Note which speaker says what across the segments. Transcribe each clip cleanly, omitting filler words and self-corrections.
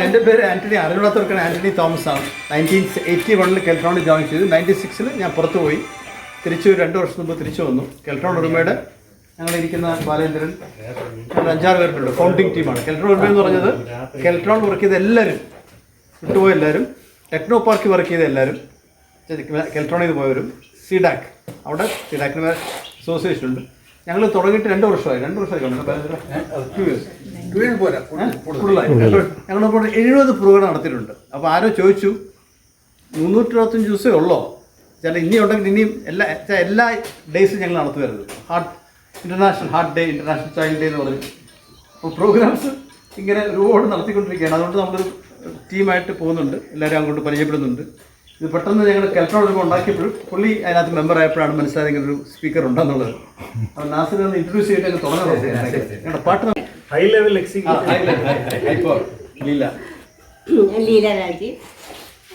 Speaker 1: എൻ്റെ പേര് ആൻ്റണി. അറിവിടത്തോർക്കാണ് ആൻ്റണി തോമസ് ആണ്. 1981 കെൽട്രോണിൽ ജോയിൻ ചെയ്തു. 96 ഞാൻ പുറത്തു പോയി. തിരിച്ചു 2 വർഷം മുമ്പ് തിരിച്ചു വന്നു. കെൽട്രോൺ ഉറുമയുടെ ഞങ്ങളിരിക്കുന്ന ബാലേന്ദ്രൻ, ഞങ്ങൾ 5-6 പേരുണ്ട്. ഫൗണ്ടിങ് ടീമാണ്. കെൽട്രോൺ ഉറുമ എന്ന് പറഞ്ഞത് കെൽട്രോൺ വർക്ക് ചെയ്ത എല്ലാവരും, വിട്ടുപോയ എല്ലാവരും, ടെക്നോ പാർക്കിൽ വർക്ക് ചെയ്ത എല്ലാവരും, കെൽട്രോണിൽ നിന്ന് പോയവരും, സിഡാക്, അവിടെ സിഡാക്കിന് അസോസിയേഷൻ ഉണ്ട്. ഞങ്ങൾ തുടങ്ങിയിട്ട് 2 വർഷമായി. 2 വർഷമായി കൂടുതലായി. ഞങ്ങളിപ്പോൾ 70 പ്രോഗ്രാം നടത്തിയിട്ടുണ്ട്. അപ്പോൾ ആരോ ചോദിച്ചു 325 ദിവസമേ ഉള്ളോ? ചില ഇനി ഉണ്ടെങ്കിൽ ഇനിയും എല്ലാ ഡേയ്സും ഞങ്ങൾ നടത്തുമായിരുന്നു. International heart day, international child day എന്ന് പറഞ്ഞു. അപ്പോൾ പ്രോഗ്രാംസ് ഇങ്ങനെ ഒരുപാട് നടത്തിക്കൊണ്ടിരിക്കുകയാണ്. അതുകൊണ്ട് നമ്മളൊരു ടീമായിട്ട് പോകുന്നുണ്ട്. എല്ലാവരും അങ്ങോട്ട് പരിചയപ്പെടുന്നുണ്ട്. ഇത് പെട്ടെന്ന് ഞങ്ങൾ കെൽട്രോൺ വരുമ്പോൾ ഉണ്ടാക്കിയപ്പോഴും പുള്ളി അതിനകത്ത് മെമ്പർ ആയപ്പോഴാണ് മനസ്സിലായത് ഇങ്ങനെ ഒരു സ്പീക്കർ ഉണ്ടെന്നുള്ളത്. അപ്പോൾ നാസിർ ഒന്ന് ഇൻട്രൊഡ്യൂസ് ചെയ്തിട്ട് തുടങ്ങാൻ ഞങ്ങളുടെ പാട്ട്
Speaker 2: high level
Speaker 3: Leela Rajeev.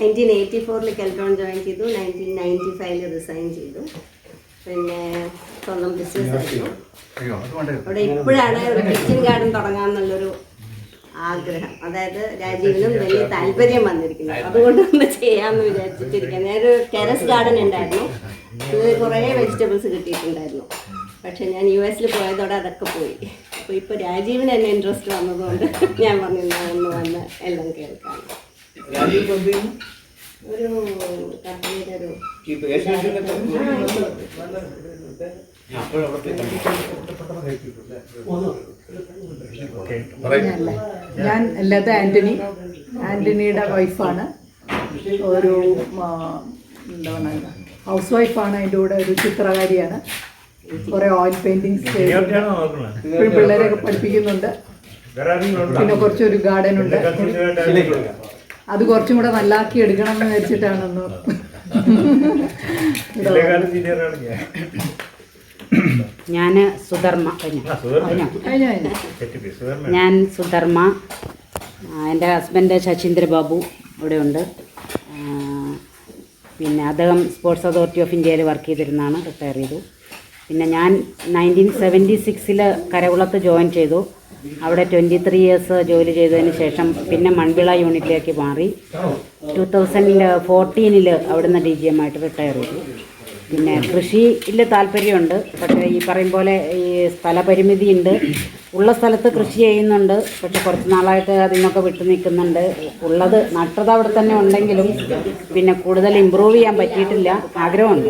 Speaker 3: 1984 Keltron join ചെയ്തു. 1995 റിസൈൻ ചെയ്തു. പിന്നെ സ്വന്തം ബിസിനസ് ആയിരുന്നു. അവിടെ ഇപ്പോഴാണ് ഒരു കിച്ചൺ ഗാർഡൻ തുടങ്ങാമെന്നുള്ളൊരു ആഗ്രഹം. അതായത് രാജീവിനും വലിയ താല്പര്യം വന്നിരിക്കുന്നത്. അതുകൊണ്ട് ഒന്ന് ചെയ്യാമെന്ന് വിചാരിച്ചിട്ടിരിക്കുകയാണ്. ഞാനൊരു ടെറസ് ഗാർഡൻ ഉണ്ടായിരുന്നു. ഇത് കുറേ വെജിറ്റബിൾസ് കിട്ടിയിട്ടുണ്ടായിരുന്നു. പക്ഷെ ഞാൻ US പോയതോടെ അതൊക്കെ പോയി. അപ്പോൾ ഇപ്പോൾ രാജീവിന് എന്നെ ഇൻട്രസ്റ്റ് വന്നതുകൊണ്ട് ഞാൻ പറഞ്ഞു ഒന്ന് വന്ന് എല്ലാം കേൾക്കാം. ഒരു കമ്പനിയുടെ ഒരു
Speaker 4: ഞാൻ ലത ആൻ്റണി, ആൻ്റണിയുടെ വൈഫാണ്. ഒരു എന്താണ് ഹൗസ് വൈഫാണ്. അതിൻ്റെ കൂടെ ഒരു ചിത്രകാരിയാണ്. കുറേ ഓയിൽ പെയിൻറ്റിങ്സ് ഇപ്പോഴും പിള്ളേരെയൊക്കെ പഠിപ്പിക്കുന്നുണ്ട്. പിന്നെ കുറച്ചൊരു ഗാർഡൻ ഉണ്ട്. അത് കുറച്ചും കൂടെ നല്ലാക്കി എടുക്കണം എന്ന് വിചാരിച്ചിട്ടാണെന്ന്.
Speaker 5: ഞാൻ സുധർമ്മ. ഞാൻ സുധർമ്മ. എൻ്റെ ഹസ്ബൻഡ് ശശീന്ദ്ര ബാബു ഇവിടെ ഉണ്ട്. പിന്നെ അദ്ദേഹം സ്പോർട്സ് അതോറിറ്റി ഓഫ് ഇന്ത്യയിൽ വർക്ക് ചെയ്തിരുന്നതാണ്, റിട്ടയർ ചെയ്തു. പിന്നെ ഞാൻ 1976 കരകുളത്ത് ജോയിൻ ചെയ്തു. അവിടെ 23 ഇയേഴ്സ് ജോലി ചെയ്തതിന് ശേഷം പിന്നെ മൺവിള യൂണിറ്റിലേക്ക് മാറി. 2014 അവിടുന്ന് DGM ആയിട്ട് റിട്ടയർ ചെയ്തു. പിന്നെ കൃഷിയിൽ താല്പര്യമുണ്ട്. പക്ഷേ ഈ പറയും പോലെ ഈ സ്ഥലപരിമിതി ഉണ്ട്. ഉള്ള സ്ഥലത്ത് കൃഷി ചെയ്യുന്നുണ്ട്. പക്ഷെ കുറച്ച് നാളായിട്ട് അതിൽ നിന്നൊക്കെ വിട്ടു നിൽക്കുന്നുണ്ട്. ഉള്ളത് നട്ടത് അവിടെ തന്നെ ഉണ്ടെങ്കിലും പിന്നെ കൂടുതൽ ഇമ്പ്രൂവ് ചെയ്യാൻ പറ്റിയിട്ടില്ല. ആഗ്രഹമുണ്ട്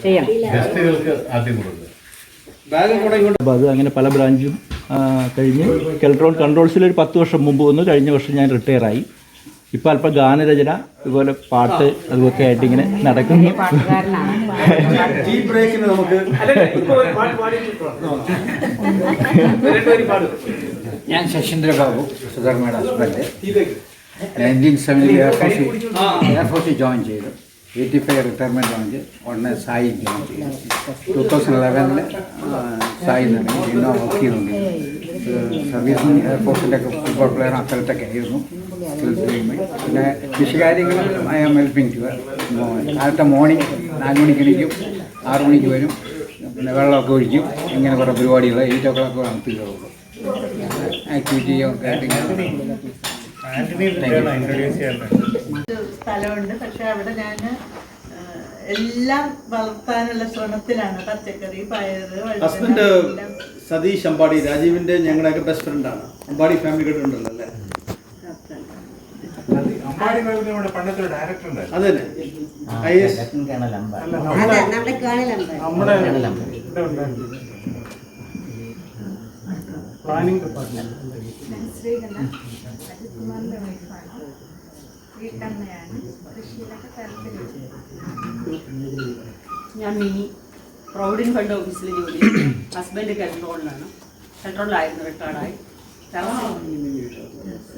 Speaker 5: ചെയ്യണം.
Speaker 6: അത് അങ്ങനെ പല ബ്രാഞ്ചും കഴിഞ്ഞ് കെൽട്രോൺ കൺട്രോൾസിൽ ഒരു 10 വർഷം മുമ്പ് വന്നു. കഴിഞ്ഞ വർഷം ഞാൻ റിട്ടയറായി. ഇപ്പം അല്പം ഗാനരചന, അതുപോലെ പാട്ട്, അതുമൊക്കെ ആയിട്ട് ഇങ്ങനെ നടക്കുന്നു.
Speaker 7: ഞാൻ ശശീന്ദ്ര ബാബു, സുധർമ്മയുടെ ഹസ്ബൻഡ്. 1970 എയർഫോഴ്സിൽ ജോയിൻ ചെയ്തു. 85 റിട്ടയർമെൻറ്റ് ജോയിൻ ചെയ്തു. ഉടനെ സായി ജോയിൻ ചെയ്തു. 2011 സായി തുടങ്ങി. പിന്നെ വർക്ക് ചെയ്തുകൊണ്ട് സർവീസിന് എയർഫോഴ്സിൻ്റെ ഒക്കെ ഫുട്ബോൾ പ്ലെയർ അത്തരത്തൊക്കെ ആയിരുന്നു. പിന്നെ കൃഷികാര്യങ്ങളിൽ ഐ ആം ഹെൽപ്പിംഗ് ടു. കാലത്തെ മോർണിംഗ് 4 മണിക്ക് എണീക്കും, 6 മണിക്ക് വരും. പിന്നെ വെള്ളമൊക്കെ ഒഴിക്കും. ഇങ്ങനെ കുറേ പരിപാടികൾ 8 o'clock നടത്തുകയുള്ളൂ. ആക്ടിവിറ്റിയും ഒക്കെ ആയിട്ട്
Speaker 4: സ്ഥലമുണ്ട്. പക്ഷെ അവിടെ ഞാൻ എല്ലാം വളർത്താനുള്ള ശ്രമത്തിലാണ്. പച്ചക്കറി, പയറ്.
Speaker 1: ഹസ്ബൻഡ് സതീഷ് അമ്പാടി, രാജീവിന്റെ ഞങ്ങളുടെയൊക്കെ ബെസ്റ്റ് ഫ്രണ്ടാണ്. അമ്പാടി ഫാമിലി കേട്ടിട്ടുണ്ടല്ലോ അല്ലേ? അതെ
Speaker 8: ഞാൻ മിനി പ്രൊവിഡന്റ് ഫണ്ട് ഓഫീസിൽ ജോലി. ഹസ്ബൻഡ് കെൽട്രോണിലാണ്. കെൽട്രോണിലായിരുന്നു, റിട്ടയർഡായി.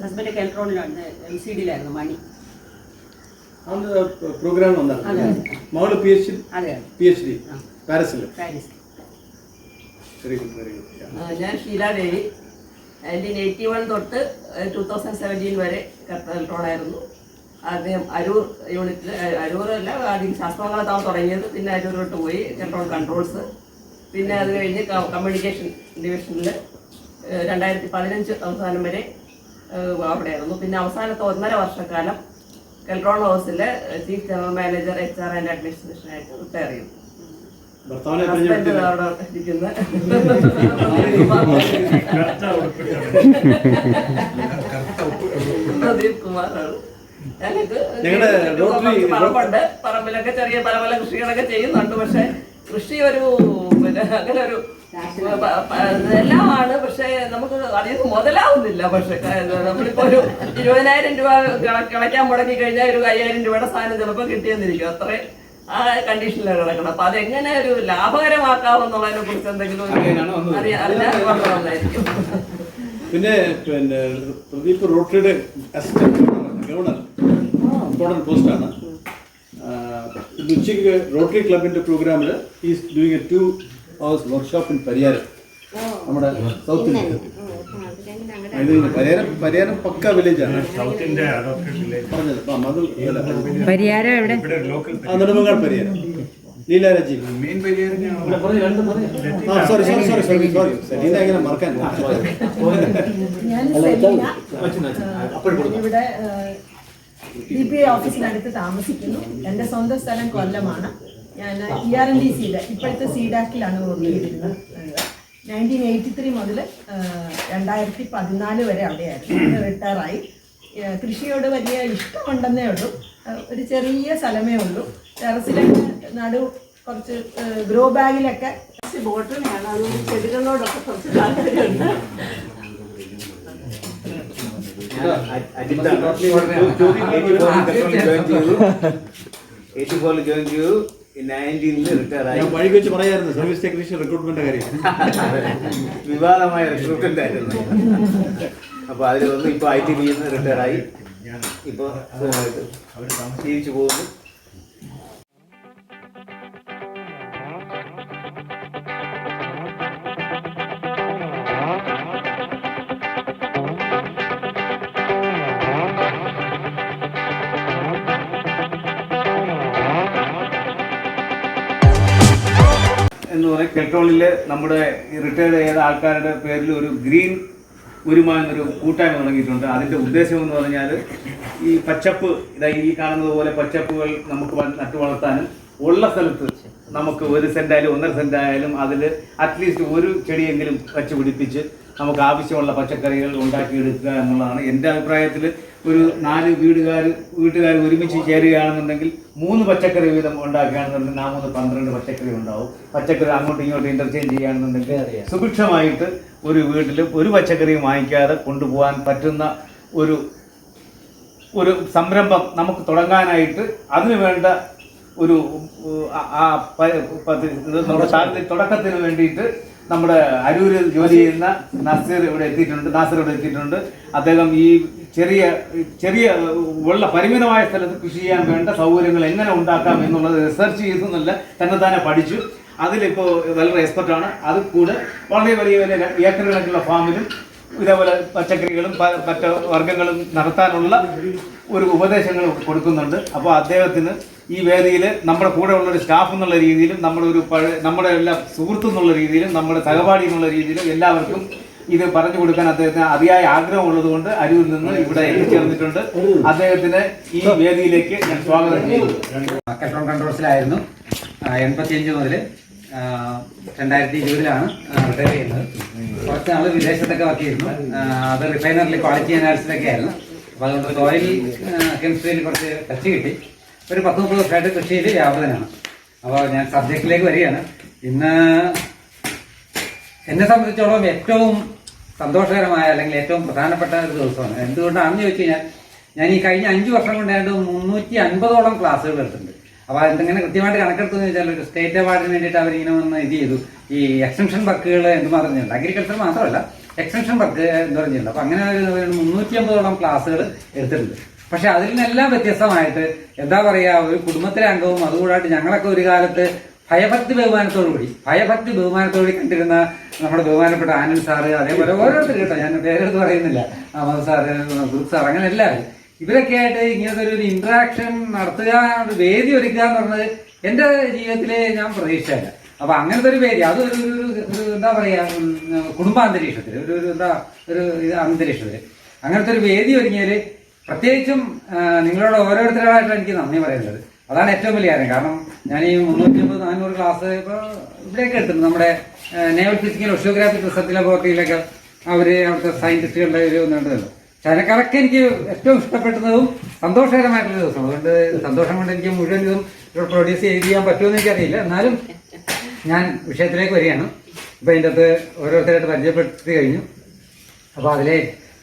Speaker 8: ഹസ്ബൻഡ് കെൽട്രോണിലാണ്, MCDയിലായിരുന്നു മണി.
Speaker 1: പ്രോഗ്രാം മകള് PhD പാരീസിൽ.
Speaker 8: ഞാൻ ഷീലാദേവി. 1981 തൊട്ട് 2017 വരെ കെൽട്രോണായിരുന്നു. ആദ്യം അരൂർ യൂണിറ്റിൽ, അരൂരല്ല ആദ്യം ശാസ്ത്രങ്ങളെത്താൻ തുടങ്ങിയത്. പിന്നെ അരൂരോട്ട് പോയി കെൽട്രോൺ കൺട്രോൾസ്. പിന്നെ അത് കഴിഞ്ഞ് കമ്മ്യൂണിക്കേഷൻ ഡിവിഷനിൽ 2015 അവസാനം വരെ അവിടെയായിരുന്നു. പിന്നെ അവസാനത്തെ 1.5 വർഷക്കാലം കെൽട്രോൺ ഹൗസിലെ chief general manager HR and അഡ്മിനിസ്ട്രേഷനായിട്ട് റിട്ടയർ ചെയ്തു. ഹസ്ബൻഡ് അവിടെ ഇരിക്കുന്ന പ്രദീപ് കുമാറാണ്. പറമ്പുണ്ട്, പറമ്പിലൊക്കെ ചെറിയ പല പല കൃഷികളൊക്കെ ചെയ്യുന്നുണ്ട്. പക്ഷെ കൃഷി ഒരു പിന്നെ അങ്ങനെ ഒരു എല്ലാമാണ്. പക്ഷെ നമുക്ക് അധികം മുതലാവുന്നില്ല. പക്ഷെ നമ്മളിപ്പോ ഒരു 20,000 രൂപ കിളയ്ക്കാൻ മുടക്കി കഴിഞ്ഞാൽ ഒരു 5,000 രൂപയുടെ സാധനം ചിലപ്പോൾ കിട്ടിയെന്നിരിക്കും. അത്ര ആ കണ്ടീഷനിലാണ് കിടക്കണം. അപ്പൊ അതെങ്ങനെ ഒരു ലാഭകരമാക്കാമെന്നുള്ളതിനെ കുറിച്ച് എന്തെങ്കിലും അറിഞ്ഞാൽ വളരെ നന്നായിരിക്കും.
Speaker 1: പിന്നെ പ്രദീപ് റോട്ടറിയുടെ അസിസ്റ്റന്റ് ഗവർണർ, ഇമ്പോർട്ടൻറ്റ് പോസ്റ്റാണ്. ഉച്ചയ്ക്ക് റോട്ടറി ക്ലബിന്റെ പ്രോഗ്രാമിൽ is doing A 2 hours workshop in Pariyaram, നമ്മുടെ സൗത്ത് ഇന്ത്യ. പരിയാരം പക്ക വില്ലേജാണ് പറഞ്ഞത്.
Speaker 5: പരിഹാരം എവിടെ?
Speaker 1: നെടുമങ്ങാട് പരിയാരം, ലീലാരാജി. സോറി സലീന എങ്ങനെ മറക്കാൻ.
Speaker 4: ഞാൻ ഇവിടെ DPI ഓഫീസിനടുത്ത് താമസിക്കുന്നു. എൻ്റെ സ്വന്തം സ്ഥലം കൊല്ലമാണ്. ഞാൻ ERNDCയുടെ ഇപ്പോഴത്തെ CDAC-ലാണ് വർക്ക് ചെയ്തിരുന്നത്. 1983 മുതൽ 2014 വരെ അവിടെയായിരുന്നു. റിട്ടയറായി. കൃഷിയോട് വലിയ ഇഷ്ടമുണ്ടെന്നേ ഉള്ളൂ. ഒരു ചെറിയ സ്ഥലമേ ഉള്ളൂ. ടെറസിലൊക്കെ കുറച്ച് ഗ്രോ ബാഗിലൊക്കെ
Speaker 3: ബോട്ടണിയാണ്. അതുകൊണ്ട് ചെടികളോടൊക്കെ കുറച്ച് താല്പര്യമുണ്ട്.
Speaker 1: വഴി വെച്ച് പറയായിരുന്നു സർവീസ് ടെക്നീഷ്യൻ റിക്രൂട്ട്മെന്റ് കാര്യം.
Speaker 2: വിവാദമായ റിക്രൂട്ട്മെന്റ് ആയിരുന്നു. അപ്പോൾ അതിലൊന്നും ഇപ്പോൾ IT നിന്ന് റിട്ടയറായി ഇപ്പോൾ ജീവിച്ചു പോകുന്നു. എന്ന് പറയും കെൽട്രോണിൽ നമ്മുടെ റിട്ടയർഡ് ചെയ്ത ആൾക്കാരുടെ പേരിൽ ഒരു ഗ്രീൻ ഉരുമ എന്നൊരു കൂട്ടായ്മ തുടങ്ങിയിട്ടുണ്ട്. അതിൻ്റെ ഉദ്ദേശം എന്ന് പറഞ്ഞാൽ ഈ പച്ചപ്പ്, ഈ കാണുന്നത് പോലെ പച്ചപ്പുകൾ നമുക്ക് നട്ടു വളർത്താനും ഉള്ള സ്ഥലത്ത് നമുക്ക് 1 സെൻറ്റായാലും 1.5 സെൻറ്റായാലും അതിൽ അറ്റ്ലീസ്റ്റ് ഒരു ചെടിയെങ്കിലും വച്ച് പിടിപ്പിച്ച് നമുക്ക് ആവശ്യമുള്ള പച്ചക്കറികൾ ഉണ്ടാക്കിയെടുക്കുക എന്നുള്ളതാണ്. എൻ്റെ അഭിപ്രായത്തിൽ ഒരു 4 വീട്ടുകാർ ഒരുമിച്ച് ചേരുകയാണെന്നുണ്ടെങ്കിൽ 3 പച്ചക്കറി വീതം ഉണ്ടാക്കുകയാണെന്നുണ്ടെങ്കിൽ 12 പച്ചക്കറി ഉണ്ടാവും. പച്ചക്കറി അങ്ങോട്ടും ഇങ്ങോട്ടും ഇൻ്റർചേഞ്ച് ചെയ്യുകയാണെന്നുണ്ടെങ്കിൽ സുഭിക്ഷമായിട്ട് ഒരു വീട്ടിൽ ഒരു പച്ചക്കറിയും വാങ്ങിക്കാതെ കൊണ്ടുപോകാൻ പറ്റുന്ന ഒരു സംരംഭം നമുക്ക് തുടങ്ങാനായിട്ട് അതിനു വേണ്ട ഒരു തുടക്കത്തിന് വേണ്ടിയിട്ട് നമ്മുടെ അരൂരിൽ ജോലി ചെയ്യുന്ന നാസർ ഇവിടെ എത്തിയിട്ടുണ്ട്. അദ്ദേഹം ഈ ചെറിയ ഉള്ള പരിമിതമായ സ്ഥലത്ത് കൃഷി ചെയ്യാൻ വേണ്ട സൗകര്യങ്ങൾ എങ്ങനെ ഉണ്ടാക്കാം എന്നുള്ളത് റിസർച്ച് ചെയ്തെന്നല്ല തന്നെ പഠിച്ചു. അതിലിപ്പോൾ വളരെ എക്സ്പെർട്ടാണ്. അത് കൂടെ വളരെ വലിയ ഏക്കർ കണക്കുള്ള ഫാമിലും ഇതേപോലെ പച്ചക്കറികളും മറ്റു വർഗ്ഗങ്ങളും നടത്താനുള്ള ഒരു ഉപദേശങ്ങൾ കൊടുക്കുന്നുണ്ട്. അപ്പോൾ അദ്ദേഹത്തിന് ഈ വേദിയിൽ നമ്മുടെ കൂടെ ഉള്ളൊരു സ്റ്റാഫ് എന്നുള്ള രീതിയിലും നമ്മുടെ എല്ലാ സുഹൃത്തെന്നുള്ള രീതിയിലും നമ്മുടെ സഹപാഠി എന്നുള്ള രീതിയിലും എല്ലാവർക്കും ഇത് പറഞ്ഞു കൊടുക്കാൻ അദ്ദേഹത്തിന് അതിയായ ആഗ്രഹമുള്ളതുകൊണ്ട് അരൂരിൽ നിന്ന് ഇവിടെ എത്തിച്ചേർന്നിട്ടുണ്ട്. അദ്ദേഹത്തിന് ഈ വേദിയിലേക്ക് ഞാൻ സ്വാഗതം ചെയ്യുന്നു.
Speaker 7: കെൽട്രോൺ കൺട്രോൾസിലായിരുന്നു 85 മുതൽ 2020 റിട്ടയർ ചെയ്യുന്നത്. കുറച്ച് നാൾ വിദേശത്തൊക്കെ വർക്ക് ചെയ്യുന്നു. അത് റിഫൈനറിൽ ക്വാളിറ്റി അനാലിസിസൊക്കെ ആയിരുന്നു. അപ്പോൾ അതുകൊണ്ട് സോയിൽ കെമിസ്ട്രിയിൽ കുറച്ച് ടച്ച് കിട്ടി. ഒരു 10-30 വർഷമായിട്ട് കൃഷിയിൽ വ്യാപൃതനാണ്. അപ്പോൾ ഞാൻ സബ്ജക്റ്റിലേക്ക് വരികയാണ്. ഇന്ന് എന്നെ സംബന്ധിച്ചോളം ഏറ്റവും സന്തോഷകരമായ അല്ലെങ്കിൽ ഏറ്റവും പ്രധാനപ്പെട്ട ഒരു ദിവസമാണ്. എന്തുകൊണ്ടാണെന്ന് ചോദിച്ചു കഴിഞ്ഞാൽ ഞാൻ ഈ കഴിഞ്ഞ 5 വർഷം കൊണ്ടായിട്ട് 350ഓളം ക്ലാസ്സുകൾ എടുത്തിട്ടുണ്ട്. അപ്പോൾ അതെങ്ങനെ കൃത്യമായിട്ട് കണക്കെടുത്തെന്ന് വെച്ചാൽ ഒരു സ്റ്റേറ്റ് അവാർഡിന് വേണ്ടിയിട്ട് അവരിങ്ങനെ വന്ന് ഇത് ചെയ്തു. ഈ എക്സ്റ്റൻഷൻ വർക്കുകൾ എന്തുമാത്രം ചെയ്യുന്നുണ്ട്, അഗ്രികൾച്ചർ മാത്രമല്ല എക്സ്റ്റൻഷൻ വർക്ക് എന്തോരം ചെയ്യുന്നുണ്ട്. അപ്പോൾ അങ്ങനെ ഒരു 350ഓളം ക്ലാസ്സുകൾ എടുത്തിട്ടുണ്ട്. പക്ഷെ അതിൽ നിന്നെല്ലാം വ്യത്യസ്തമായിട്ട് എന്താ പറയുക, ഒരു കുടുംബത്തിലെ അംഗവും അതുകൂടായിട്ട് ഞങ്ങളൊക്കെ ഒരു കാലത്ത് ഭയഭക്തി ബഹുമാനത്തോടുകൂടി കണ്ടിരുന്ന നമ്മുടെ ബഹുമാനപ്പെട്ട ആനന്ദ് സാറ്, അതേപോലെ ഓരോരുത്തർ കേട്ടോ, ഞാൻ പേരെടുത്ത് പറയുന്നില്ല, അഹമ്മദ് സാറ്, ഗ്രൂപ്പ് സാർ, അങ്ങനെ എല്ലാവരും ഇവരൊക്കെ ആയിട്ട് ഇങ്ങനത്തെ ഒരു ഇന്ററാക്ഷൻ നടത്തുക, ഒരു വേദി ഒരുക്കുക എന്ന് പറഞ്ഞത് എൻ്റെ ജീവിതത്തിൽ ഞാൻ പ്രതീക്ഷിച്ചില്ല. അപ്പോൾ അങ്ങനത്തെ ഒരു വേദി അത് ഒരു എന്താ പറയുക കുടുംബാന്തരീക്ഷത്തിൽ ഒരു അന്തരീക്ഷത്തിൽ അങ്ങനത്തെ ഒരു വേദി ഒരുങ്ങിയതിൽ പ്രത്യേകിച്ചും നിങ്ങളോട് ഓരോരുത്തരായിട്ട് എനിക്ക് നന്ദി പറയുന്നത്. അതാണ് ഏറ്റവും വലിയ കാര്യം. കാരണം ഞാൻ ഈ 350-400 ക്ലാസ് ഇപ്പോൾ ഇവിടെയൊക്കെ എടുത്തിട്ടുണ്ട്. നമ്മുടെ നേവൽ ഫിസിക്കൽ ഒഷ്യോഗ്രാഫിക് റിസർച്ച് ലബോറട്ടറിയിലൊക്കെ അവിടുത്തെ സയന്റിസ്റ്റുകളുടെ ഒരു നേടുന്നുണ്ട്. പക്ഷെ അതിനേക്കാളൊക്കെ എനിക്ക് ഏറ്റവും ഇഷ്ടപ്പെടുന്നതും സന്തോഷകരമായിട്ടുള്ള ദിവസം. അതുകൊണ്ട് സന്തോഷം കൊണ്ട് എനിക്ക് മുഴുവൻ ഇതും പ്രൊഡ്യൂസ് ചെയ്യാൻ പറ്റുമെന്ന് എനിക്കറിയില്ല. എന്നാലും ഞാൻ വിഷയത്തിലേക്ക് വരികയാണ്. ഇപ്പം അതിൻ്റെ അകത്ത് ഓരോരുത്തരായിട്ട് പരിചയപ്പെടുത്തി കഴിഞ്ഞു. അപ്പോൾ അതിലെ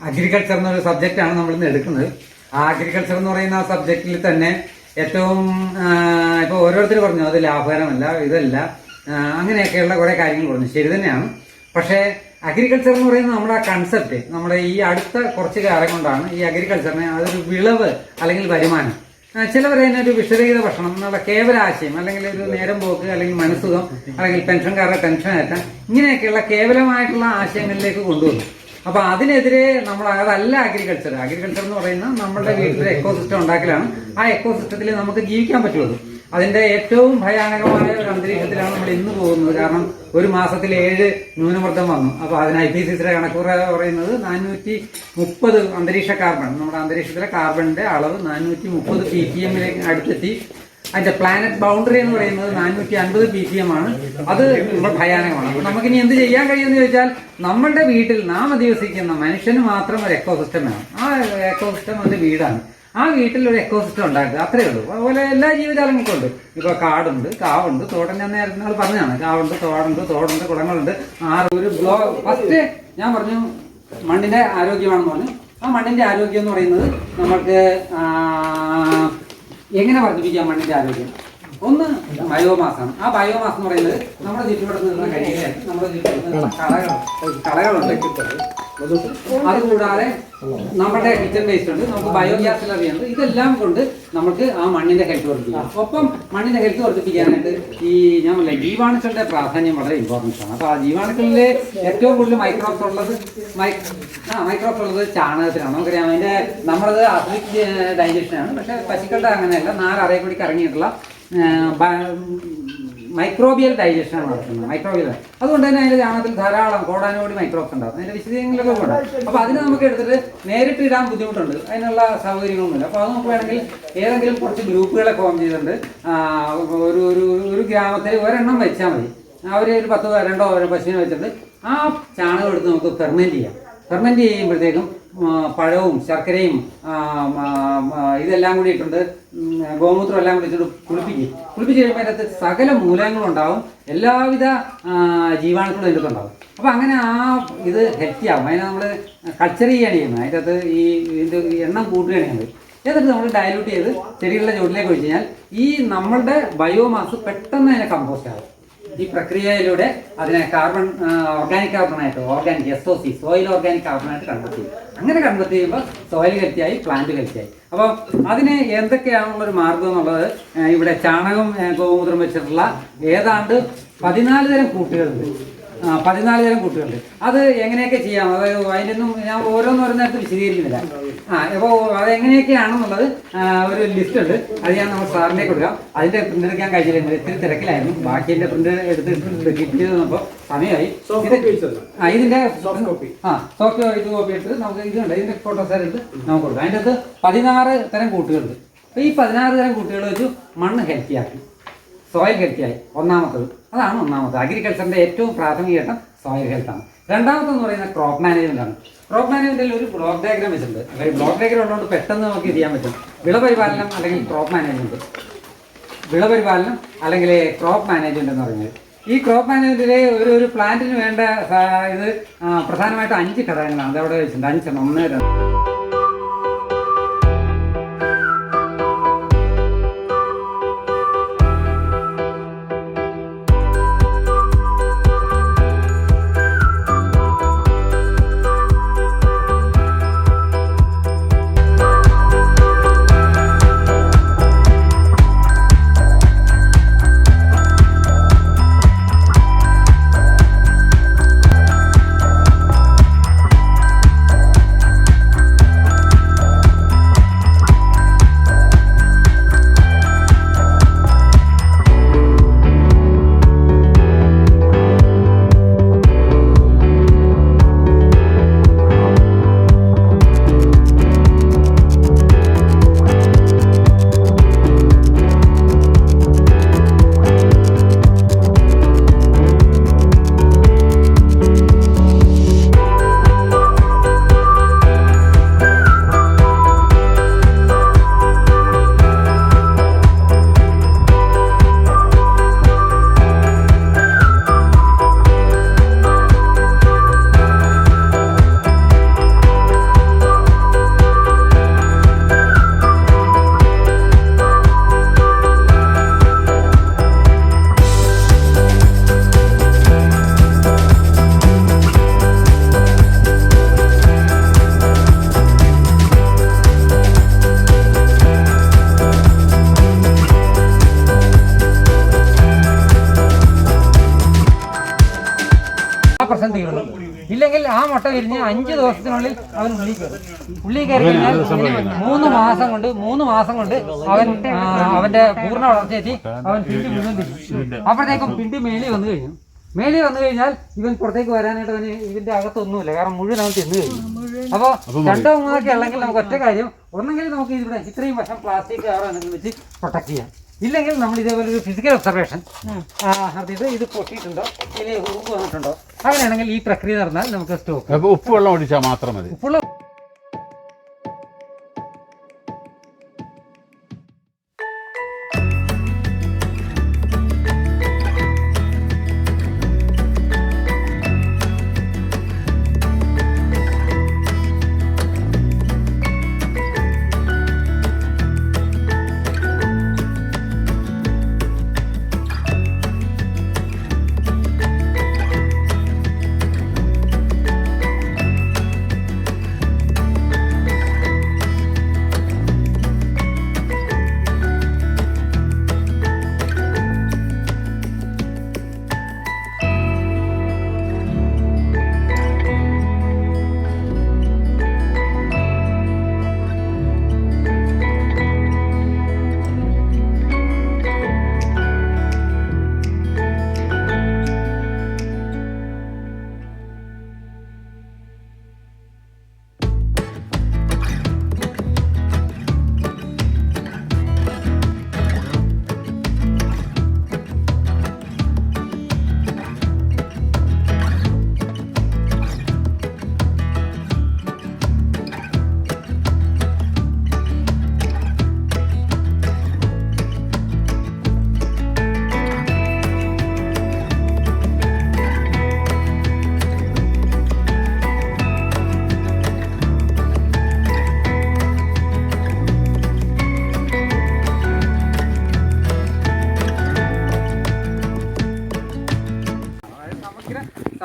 Speaker 7: അഗ്രികൾച്ചർ എന്നൊരു സബ്ജക്റ്റാണ് നമ്മളിന്ന് എടുക്കുന്നത്. ആ അഗ്രികൾച്ചർ എന്ന് പറയുന്ന ആ സബ്ജക്റ്റിൽ തന്നെ ഏറ്റവും ഇപ്പോൾ ഓരോരുത്തർ പറഞ്ഞു അത് ലാഭകരമല്ല, ഇതല്ല, അങ്ങനെയൊക്കെയുള്ള കുറേ കാര്യങ്ങൾ പറഞ്ഞു. ശരി തന്നെയാണ്. പക്ഷേ അഗ്രികൾച്ചർ എന്ന് പറയുന്ന നമ്മുടെ ആ കൺസെപ്റ്റ് നമ്മുടെ ഈ അടുത്ത കുറച്ച് കാലം കൊണ്ടാണ് ഈ അഗ്രികൾച്ചറിനെ അതൊരു വിളവ് അല്ലെങ്കിൽ വരുമാനം, ചിലവർ തന്നെ ഒരു വിഷരഹിത ഭക്ഷണം എന്നുള്ള കേവല ആശയം, അല്ലെങ്കിൽ ഒരു നേരം പോക്ക്, അല്ലെങ്കിൽ മനസ്സുഖം, അല്ലെങ്കിൽ പെൻഷൻകാരുടെ ടെൻഷൻ ഏറ്റാൻ, ഇങ്ങനെയൊക്കെയുള്ള കേവലമായിട്ടുള്ള ആശയങ്ങളിലേക്ക് കൊണ്ടുവന്നു. അപ്പൊ അതിനെതിരെ നമ്മൾ അതല്ല അഗ്രികൾച്ചർ എന്ന് പറയുന്ന നമ്മളുടെ വീട്ടിലെ എക്കോസിസ്റ്റം ഉണ്ടാക്കലാണ്. ആ എക്കോസിസ്റ്റത്തിൽ നമുക്ക് ജീവിക്കാൻ പറ്റുള്ളൂ. അതിന്റെ ഏറ്റവും ഭയാനകമായ ഒരു അന്തരീക്ഷത്തിലാണ് നമ്മൾ ഇന്ന് പോകുന്നത്. കാരണം ഒരു മാസത്തിൽ 7 ന്യൂനമർദ്ദം വന്നു. അപ്പൊ അതിന് IPCCയുടെ കണക്ക് പറയുന്നത് 430 അന്തരീക്ഷ കാർബൺ, നമ്മുടെ അന്തരീക്ഷത്തിലെ കാർബണിന്റെ അളവ് 430 ppm അടുത്തെത്തി. അതിന്റെ പ്ലാനറ്റ് ബൗണ്ടറി എന്ന് പറയുന്നത് 450 ppm ആണ്. അത് ഭയാനകമാണ്. അപ്പൊ നമുക്കിനി എന്ത് ചെയ്യാൻ കഴിയുമെന്ന് ചോദിച്ചാൽ, നമ്മളുടെ വീട്ടിൽ നാം അധിവസിക്കുന്ന മനുഷ്യന് മാത്രം ഒരു എക്കോസിസ്റ്റം വേണം. ആ എക്കോസിസ്റ്റം അത് വീടാണ്. ആ വീട്ടിൽ ഒരു എക്കോസിസ്റ്റം ഉണ്ടാക്കുക, അത്രേ ഉള്ളൂ. അതുപോലെ എല്ലാ ജീവജാലങ്ങൾക്കും ഉണ്ട്. ഇപ്പൊ കാടുണ്ട്, കാവുണ്ട്, തോട്ടം. ഞാൻ നേരത്തെ നിങ്ങൾ പറഞ്ഞതാണ്, കാവുണ്ട്, തോടുണ്ട്, കുളങ്ങളുണ്ട്. ഒരു ഫസ്റ്റ് ഞാൻ പറഞ്ഞു മണ്ണിന്റെ ആരോഗ്യമാണെന്ന് പറഞ്ഞു. ആ മണ്ണിന്റെ ആരോഗ്യം എന്ന് പറയുന്നത് നമുക്ക് എങ്ങനെ വർദ്ധിപ്പിക്കാം മണ്ണിന്റെ ആരോഗ്യം? ഒന്ന് ബയോമാസാണ്. ആ ബയോമാസ് എന്ന് പറയുന്നത് നമ്മുടെ ചുറ്റുവട്ടത്ത് നിന്ന് കഴിയില്ല, നമ്മുടെ ചുറ്റുവട്ടത്ത് കളകളുണ്ട്. അതുകൂടാതെ നമ്മുടെ കിച്ചൺ വേസ്റ്റ് ഉണ്ട്, നമുക്ക് ബയോഗ്യാസ് അറിയുന്നത്. ഇതെല്ലാം കൊണ്ട് നമുക്ക് ആ മണ്ണിന്റെ ഹെൽത്ത് വർദ്ധിപ്പിക്കാം. ഒപ്പം മണ്ണിന്റെ ഹെൽത്ത് വർദ്ധിപ്പിക്കാനായിട്ട് ഈ ഞാൻ പറഞ്ഞ ജീവാണുക്കളുടെ പ്രാധാന്യം വളരെ ഇമ്പോർട്ടൻസ് ആണ്. അപ്പൊ ആ ജീവാണുക്കളിലെ ഏറ്റവും കൂടുതൽ മൈക്രോബ്സ് ഉള്ളത് ചാണകത്തിലാണ്. നമുക്കറിയാം അതിന്റെ നമ്മളത് അസിഡിക് ഡൈജഷനാണ്. പക്ഷെ പശുക്കളുടെ അങ്ങനെയല്ല, 4 അറയിൽ കൂടി കറങ്ങിയിട്ടുള്ള മൈക്രോബിയൽ ഡൈജഷനാണ് നടത്തുന്നത്. മൈക്രോബിയൽ. അതുകൊണ്ട് തന്നെ അതിന്റെ ചാണകത്തിൽ ധാരാളം കോടാനോടി മൈക്രോബ്സ് ഉണ്ടാകും. അതിന്റെ വിശദീകരണങ്ങളൊക്കെ ഉണ്ട്. അപ്പൊ അതിന് നമുക്ക് എടുത്തിട്ട് നേരിട്ട് ഇടാൻ ബുദ്ധിമുട്ടുണ്ട്, അതിനുള്ള സൗകര്യങ്ങളൊന്നുമില്ല. അപ്പൊ അത് നമുക്ക് വേണമെങ്കിൽ ഏതെങ്കിലും കുറച്ച് ഗ്രൂപ്പുകളെ ഫോം ചെയ്തിട്ടുണ്ട്. ഒരു ഗ്രാമത്തിൽ ഒരെണ്ണം വെച്ചാൽ മതി. അവർ ഒരു 10-2 പശുവിനെ വെച്ചിട്ട് ആ ചാണകം എടുത്ത് നമുക്ക് ഫെർമെന്റ് ചെയ്യാം. ഫെർമെന്റ് ചെയ്യുമ്പോഴത്തേക്കും പഴവും ശർക്കരയും ഇതെല്ലാം കൂടി ഇട്ടുണ്ട്, ഗോമൂത്രം എല്ലാം കൂടി ഇട്ടിട്ട് കുളിപ്പിച്ച് കഴിയുമ്പോൾ അതിനകത്ത് സകല മൂലകങ്ങളും ഉണ്ടാവും, എല്ലാവിധ ജീവാണുക്കളും അതിൻ്റെ ഉണ്ടാവും. അപ്പം അങ്ങനെ ആ ഇത് ഹെൽത്തി ആവും. അതിനെ നമ്മൾ കൾച്ചർ ചെയ്യുകയാണ് ചെയ്യുന്നത്. അതിൻ്റെ അകത്ത് ഇതിൻ്റെ എണ്ണം കൂട്ടുകയാണ് ചെയ്യുന്നത്. എന്നിട്ട് നമ്മൾ ഡയലൂട്ട് ചെയ്ത് ചെടികളുടെ ചുവട്ടിലേക്ക് ഒഴിച്ച് കഴിഞ്ഞാൽ ഈ നമ്മളുടെ ബയോമാസ് പെട്ടെന്ന് അതിനെ കമ്പോസ്റ്റ് ആകും. ഈ പ്രക്രിയയിലൂടെ അതിനെ ഓർഗാനിക് കാർബണായിട്ട്, ഓർഗാനിക് SOC, സോയിൽ ഓർഗാനിക് കാർബണായിട്ട് കൺവെർട്ട് ചെയ്യും. അങ്ങനെ കൺവെർട്ട് ചെയ്യുമ്പോൾ സോയിൽ ഹെൽത്തിയായി, പ്ലാന്റ് ഹെൽത്തിയായി. അപ്പോൾ അതിന് എന്തൊക്കെയാണുള്ളൊരു മാർഗം എന്നുള്ളത്, ഇവിടെ ചാണകം ഗോമൂത്രം വെച്ചിട്ടുള്ള ഏതാണ്ട് 14 തരം കൂട്ടുകളുണ്ട്. 14 തരം കൂട്ടുകളുണ്ട്. അത് എങ്ങനെയൊക്കെ ചെയ്യാം, അതായത് അതിനൊന്നും ഞാൻ ഓരോന്നോരോന്നേരത്ത് വിശദീകരിക്കുന്നില്ല. അപ്പോൾ അതെങ്ങനെയൊക്കെയാണെന്നുള്ളത് ഒരു ലിസ്റ്റ് ഉണ്ട്. അത് ഞാൻ നമ്മൾ സാറിനെ കൊടുക്കാം. അതിന്റെ പ്രിന്റ് എടുക്കാൻ കഴിഞ്ഞില്ല, ഇത്തിരി തിരക്കിലായിരുന്നു. ബാക്കി എന്റെ പ്രിന്റ് എടുത്ത് കിറ്റ് ചെയ്തപ്പോൾ സമയമായി. ഇതിന്റെ സോഫ്റ്റ് കോപ്പി എടുത്ത് നമുക്ക് ഇതുണ്ട്, ഇതിന്റെ ഫോട്ടോസ് എടുത്ത് നമുക്ക് കൊടുക്കാം. അതിൻ്റെ അകത്ത് 16 തരം കൂട്ടുകളുണ്ട്. അപ്പോൾ ഈ 16 തരം കൂട്ടുകൾ വെച്ച് മണ്ണ് ഹെൽത്തിയാക്കി, സോയിൽ ഹെൽത്തിയായി. അതാണ് ഒന്നാമത്തെ. അഗ്രികൾച്ചറിന്റെ ഏറ്റവും പ്രാഥമിക ഘട്ടം സോയിൽ ഹെൽത്താണ്. രണ്ടാമത്തെന്ന് പറയുന്നത് ക്രോപ്പ് മാനേജ്മെന്റ് ആണ്. ക്രോപ്പ് മാനേജ്മെന്റിൽ ഒരു ബ്ലോക്ക് ഡയഗ്രാം വെച്ചിട്ടുണ്ട്. ബ്ലോക്ക് ഡയഗ്രാം ഉള്ളതുകൊണ്ട് പെട്ടെന്ന് നമുക്ക് ചെയ്യാൻ പറ്റും. വിളപരിപാലനം അല്ലെങ്കിൽ ക്രോപ്പ് മാനേജ്മെന്റ്. വിളപരിപാലനം അല്ലെങ്കിൽ ക്രോപ്പ് മാനേജ്മെന്റ് എന്ന് പറയുന്നത്, ഈ ക്രോപ്പ് മാനേജ്മെന്റിലെ ഒരു പ്ലാന്റിന് വേണ്ട ഇത് പ്രധാനമായിട്ടും 5 ഘടകങ്ങളാണ്. അതവിടെ വെച്ചിട്ടുണ്ട്. 5 എണ്ണം. 1, 2
Speaker 9: ദിവസം തീർന്നു. ഇല്ലെങ്കിൽ ആ മുട്ട വിരിഞ്ഞ് 5 ദിവസത്തിനുള്ളിൽ അവൻ ഉള്ളിൽ കയറി കഴിഞ്ഞാൽ 3 മാസം കൊണ്ട് അവന്റെ പൂർണ്ണ വളർച്ചയെത്തി അവൻ പിണ്ടി മുഴുവൻ തിരിച്ചു. അപ്പോഴത്തേക്കും പിണ്ടി മേലി വന്നു കഴിഞ്ഞാൽ ഇവൻ പുറത്തേക്ക് വരാനായിട്ട് അവന് ഇതിന്റെ അകത്തൊന്നുമില്ല, കാരണം മുഴുവൻ അവൻ തിന്നു കഴിഞ്ഞു. അപ്പോൾ 2 3 ഒക്കെ ഉള്ളെങ്കിൽ നമുക്ക് ഒറ്റ കാര്യം, ഒന്നെങ്കിൽ നമുക്ക് ഇവിടെ ഇത്രയും വശം പ്ലാസ്റ്റിക് കവർ എന്തെങ്കിലും വെച്ച് പ്രൊട്ടക്ട് ചെയ്യാം. ഇല്ലെങ്കിൽ നമ്മൾ ഇതേപോലെ ഒരു ഫിസിക്കൽ ഒബ്സർവേഷൻ നടത്തിയിട്ട് ഇത് പൊട്ടിയിട്ടുണ്ടോ ഇനി ഉപ്പ് വന്നിട്ടുണ്ടോ, അങ്ങനെയാണെങ്കിൽ ഈ പ്രക്രിയ നടന്നാൽ നമുക്ക് സ്റ്റോപ്പ്.
Speaker 7: ഉപ്പ് വെള്ളം ഒഴിച്ചാൽ മാത്രം മതി.
Speaker 9: ഉപ്പുള്ള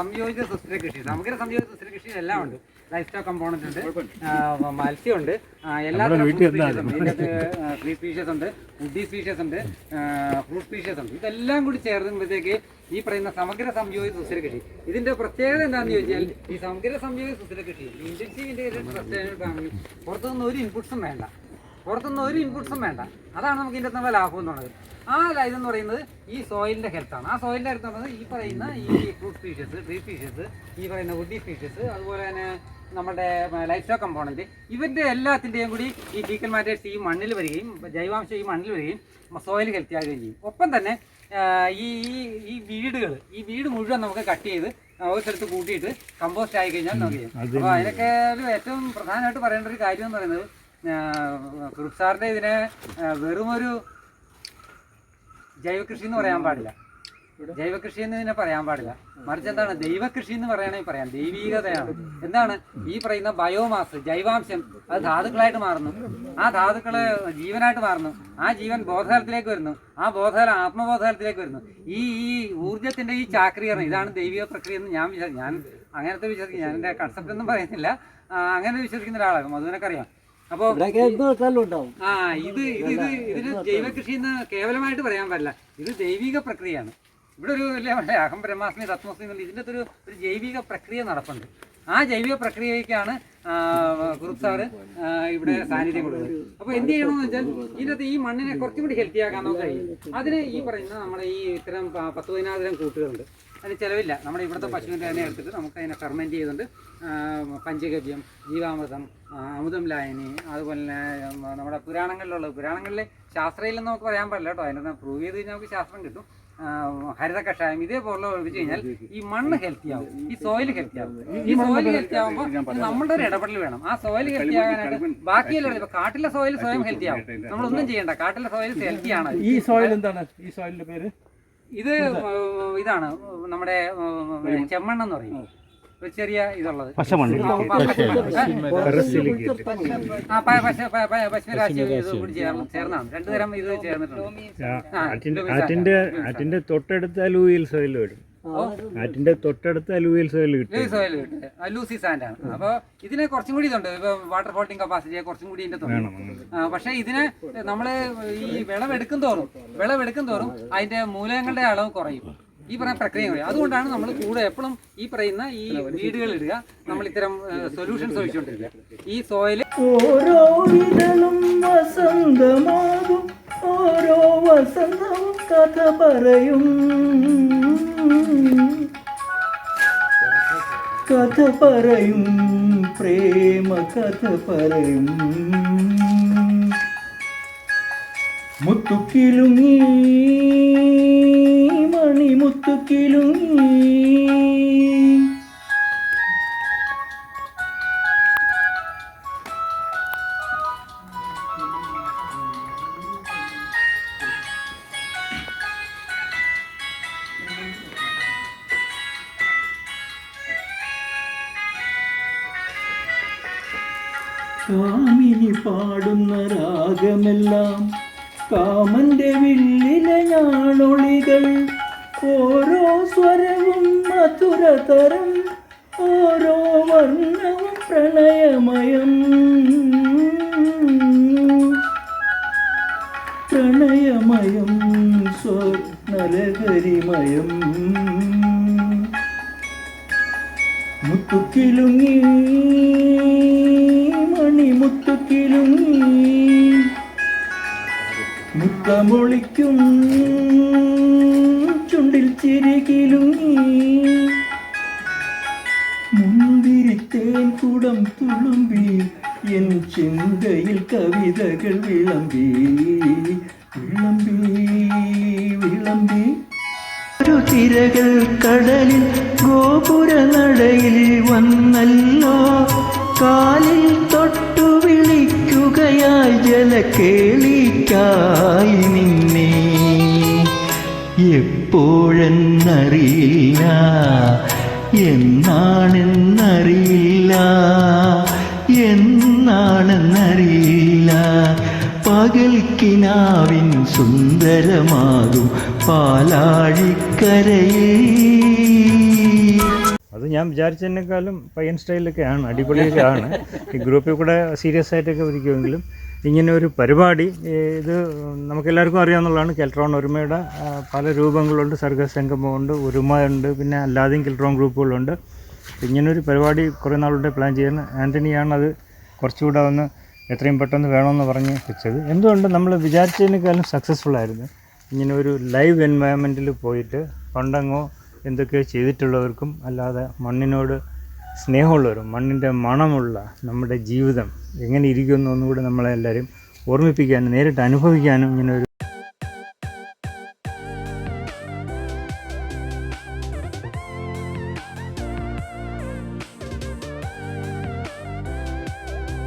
Speaker 9: സംയോജിത സുസ്ഥിര കൃഷി, സമഗ്ര സംയോജിത സുസ്ഥിര കൃഷി എല്ലാം ഉണ്ട്. ലൈഫ് സ്റ്റോക്ക് കമ്പോണന്റ് ഉണ്ട്, മത്സ്യമുണ്ട്, എല്ലാ ട്രീ സ്പീഷ്യസ് ഉണ്ട്, വുഡി സ്പീഷ്യസ് ഉണ്ട്, ഫ്രൂട്ട് സ്പീഷ്യസ് ഉണ്ട്. ഇതെല്ലാം കൂടി ചേർന്നുമ്പോഴത്തേക്ക് ഈ പറയുന്ന സമഗ്ര സംയോജിത സുസ്ഥിര കൃഷി. ഇതിന്റെ പ്രത്യേകത എന്താണെന്ന് ചോദിച്ചാൽ, ഈ സമഗ്ര സംയോജിത സുസ്ഥിര കൃഷി ഇന്റൻസീവ് ഇന്റഗ്രേറ്റഡ് സസ്റ്റൈനബിൾ ഫാമിംഗ് പുറത്തുനിന്ന് ഒരു ഇൻപുട്സും വേണ്ട. അതാണ് നമുക്ക് ഇതിൻ്റെ നമ്മുടെ ലാഭം എന്നുള്ളത്. ആ ഇതെന്ന് പറയുന്നത് ഈ സോയിലിൻ്റെ ഹെൽത്താണ്. ആ സോയിലിൻ്റെ ഹെൽത്ത് എന്ന് പറയുന്നത് ഈ പറയുന്ന ഈ ഫ്രൂട്ട് സ്പീഷ്യസ്, ട്രീ സ്പീഷ്യസ്, ഈ പറയുന്ന വുഡി സ്പീഷ്യസ്, അതുപോലെ തന്നെ നമ്മുടെ ലൈഫ് സ്റ്റോക്ക് കമ്പോണൻറ്റ്, ഇവരുടെ എല്ലാത്തിൻ്റെയും കൂടി ഈ ഫീക്കൽ മാറ്റേഴ്സ് ഈ മണ്ണിൽ വരികയും ജൈവാംശം ഈ മണ്ണിൽ വരികയും സോയിൽ ഹെൽത്തി ആകുകയും ചെയ്യും. ഒപ്പം തന്നെ ഈ വീട് മുഴുവൻ നമുക്ക് കട്ട് ചെയ്ത് ഒരു സ്ഥലത്ത് കൂട്ടിയിട്ട് കമ്പോസ്റ്റ് ആയി കഴിഞ്ഞാൽ നമുക്ക് ചെയ്യും. അപ്പോൾ അതിനൊക്കെ ഒരു ഏറ്റവും പ്രധാനമായിട്ട് പറയേണ്ട ഒരു കാര്യം എന്ന് പറയുന്നത്, കുറുപ്പ് സാറിൻ്റെ ഇതിനെ വെറുമൊരു ജൈവകൃഷി എന്ന് പറയാൻ പാടില്ല, ജൈവകൃഷി എന്ന് ഇതിനെ പറയാൻ പാടില്ല. മറിച്ച് എന്താണ്, ദൈവകൃഷി എന്ന് പറയുകയാണെങ്കിൽ പറയാം. ദൈവീകതയാണ്. എന്താണ് ഈ പറയുന്ന ബയോമാസ്, ജൈവാംശം, അത് ധാതുക്കളായിട്ട് മാറുന്നു. ആ ധാതുക്കള് ജീവനായിട്ട് മാറുന്നു. ആ ജീവൻ ബോധതലത്തിലേക്ക് വരുന്നു. ആ ബോധതലം ആത്മബോധതലത്തിലേക്ക് വരുന്നു. ഈ ഊർജത്തിന്റെ ഈ ചാക്രീകരണം, ഇതാണ് ദൈവിക പ്രക്രിയ എന്ന് ഞാൻ അങ്ങനത്തെ വിശ്വസിക്കുന്നു. ഞാൻ എൻ്റെ കൺസെപ്റ്റ് ഒന്നും പറയുന്നില്ല, അങ്ങനെ വിശ്വസിക്കുന്ന ഒരാളാകും. അത് നിനക്കറിയാം. അപ്പോൾ ഇതിന് ജൈവകൃഷി എന്ന് കേവലമായിട്ട് പറയാൻ പാടില്ല. ഇത് ദൈവിക പ്രക്രിയയാണ്. ഇവിടെ ഒരു വലിയ അഹം ബ്രഹ്മാസ്മി തത്വസ്മി എന്നുള്ള ഇതിൻ്റെ ഒരു ജൈവിക പ്രക്രിയ നടപ്പുണ്ട്. ആ ജൈവിക പ്രക്രിയയ്ക്കാണ് കുറുപ്പ് സാറ് ഇവിടെ സാന്നിധ്യം കൊടുക്കുന്നത്. അപ്പോൾ എന്ത് ചെയ്യണമെന്ന് വെച്ചാൽ, ഇതിനകത്ത് ഈ മണ്ണിനെ കുറച്ചും കൂടി ഹെൽത്തി ആക്കാൻ നമുക്ക് കഴിയും. അതിന് ഈ പറയുന്ന നമ്മുടെ ഈ ഇത്തരം 10-15 കൂട്ടുകളുണ്ട്. അതിന് ചിലവില്ല. നമ്മുടെ ഇവിടുത്തെ പശുവിൻ്റെ തന്നെ എടുത്തിട്ട് നമുക്ക് അതിനെ ഫെർമെൻറ്റ് ചെയ്തുകൊണ്ട് പഞ്ചഗവ്യം, ജീവാമൃതം, അമൃതം ലായനി, അതുപോലെ തന്നെ നമ്മുടെ പുരാണങ്ങളിലെ ശാസ്ത്രയിലെന്ന് നമുക്ക് പറയാൻ പാടില്ല കേട്ടോ, അതിൻ്റെ പ്രൂവ് ചെയ്ത് കഴിഞ്ഞാൽ നമുക്ക് ശാസ്ത്രം കിട്ടും. ഹരിത കഷായം ഇതേപോലെ ഒഴിച്ച് കഴിഞ്ഞാൽ ഈ മണ്ണ് ഹെൽത്തി ആവും, ഈ സോയിൽ ഹെൽത്തി ആവും. ഈ സോയിൽ ഹെൽത്തി ആകുമ്പോൾ നമ്മളുടെ ഒരു ഇടപെടൽ വേണം. ആ സോയിൽ ഹെൽത്തി ആകാനായിട്ട് ബാക്കിയെല്ലാം ഇപ്പൊ കാട്ടിലെ സോയിൽ സ്വയം ഹെൽത്തി ആവും. നമ്മളൊന്നും ചെയ്യണ്ട, കാട്ടിലെ സോയിൽ ഹെൽത്തി ആണ്.
Speaker 6: ഈ സോയിൽ എന്താണ്? ഈ സോയിലിന്റെ പേര്
Speaker 9: ഇതാണ് നമ്മുടെ ചെമ്മണ്ണെന്ന് പറയും. ഒരു ചെറിയ ഇതുള്ളത്
Speaker 6: പശമണ്ണ്,
Speaker 9: പശ്മരാശി കൂടി ചേർന്നാണ്. 2 തരം ഇത് ചേർന്നിട്ടുണ്ട്.
Speaker 10: ആറ്റിന്റെ തൊട്ടടുത്ത അലൂവിയൽ സോയിൽ വരും. ആറ്റിന്റെ തൊട്ടടുത്ത അലൂവിയൽ സോയിൽ കിട്ടും.
Speaker 9: ലൂസി സാൻഡ് ആണ്. അപ്പോൾ ഇതിന് കുറച്ചും കൂടി ഇതുണ്ട്. ഇപ്പൊ വാട്ടർ ഹോൾഡിംഗ് കപ്പാസിറ്റി കുറച്ചും കൂടി ഇതിന്റെ തോന്നും. പക്ഷെ ഇതിന് നമ്മള് ഈ വിളവെടുക്കും തോറും അതിന്റെ മൂലകങ്ങളുടെ അളവ് കുറയും. ഈ പറയുന്ന പ്രക്രിയ കൂടി. അതുകൊണ്ടാണ് നമ്മൾ കൂടെ എപ്പോഴും ഈ പറയുന്ന ഈ വീടുകൾ ഇടുക, നമ്മൾ ഇത്തരം സൊല്യൂഷൻസ് ഒഴിച്ചുകൊണ്ടിരിക്കുക. ഈ സോയിൽ
Speaker 6: ഓരോ ഇതളും വസന്തമാകും, ഓരോ വസന്തവും കഥ പറയും, കഥ പറയും, പ്രേമ കഥ പറയും. മുത്തുക്കിലുങ്ങി മണി മുത്തുക്കിലുങ്ങി, കാമിനി പാടുന്ന രാഗമെല്ലാം കാമന്റെ വില്ലിലെ ഞാണൊളികൾ, ഓരോ സ്വരവും മധുരതരം, ഓരോ വർണ്ണവും പ്രണയമയം, പ്രണയമയം സ്വപ്നലഹരിമയം. മുത്തുക്കിലുങ്ങി മണി മുത്തുക്കിലുങ്ങി, മുത്തമൊളിക്കും ചുണ്ടിൽ ചിരികിലുങ്ങി, മുന്തിരിത്തേൻ കുടം തുളുമ്പി എൻ ചിന്തയിൽ കവിതകൾ വിളമ്പി, വിളമ്പി, വിളമ്പി. ഒരു തിരകൾ കടലിൽ ഗോപുര നടയിൽ വന്നല്ലോ, കാലിൽ തൊട്ടു വിളിക്കുകയായി ജലക്കേളിക്കായി നിന്നെ. എപ്പോഴെന്നറിയില്ല, എന്നാണെന്നറിയില്ല, എന്നാണെന്നറിയില്ല, പകൽക്കിനാവിൻ സുന്ദരമാകും പാലാഴിക്കരയിൽ.
Speaker 10: അത് ഞാൻ വിചാരിച്ചതിനേക്കാളും പയ്യൻ സ്റ്റൈലൊക്കെയാണ്, അടിപൊളിയൊക്കെയാണ്. ഈ ഗ്രൂപ്പിൽ കൂടെ സീരിയസ് ആയിട്ടൊക്കെ ഇരിക്കുമെങ്കിലും ഇങ്ങനെ ഒരു പരിപാടി ഇത് നമുക്കെല്ലാവർക്കും അറിയാവുന്നതാണ്. കെൽട്രോൺ ഒരുമയുടെ പല രൂപങ്ങളുണ്ട്, സർഗസ് സംഗമമുണ്ട്, ഒരുമയുണ്ട്, പിന്നെ അല്ലാതെയും കെൽട്രോൺ ഗ്രൂപ്പുകളുണ്ട്. ഇങ്ങനൊരു പരിപാടി കുറേ നാളുടെ പ്ലാൻ ചെയ്യുന്ന ആൻ്റണിയാണ് അത് കുറച്ചുകൂടെ ഒന്ന് എത്രയും പെട്ടെന്ന് വേണമെന്ന് പറഞ്ഞ് വെച്ചത്. എന്തുകൊണ്ട് നമ്മൾ വിചാരിച്ചതിനേക്കാളും സക്സസ്ഫുൾ ആയിരുന്നു. ഇങ്ങനെ ഒരു ലൈവ് എൻവയൺമെൻറ്റിൽ പോയിട്ട് പണ്ടങ്ങോ എന്തൊക്കെയോ ചെയ്തിട്ടുള്ളവർക്കും അല്ലാതെ മണ്ണിനോട് സ്നേഹമുള്ളവരും മണ്ണിൻ്റെ മണമുള്ള നമ്മുടെ ജീവിതം എങ്ങനെ ഇരിക്കുമെന്ന് ഒന്നുകൂടെ നമ്മളെല്ലാവരും ഓർമ്മിപ്പിക്കാനും നേരിട്ട് അനുഭവിക്കാനും ഇങ്ങനെ ഒരു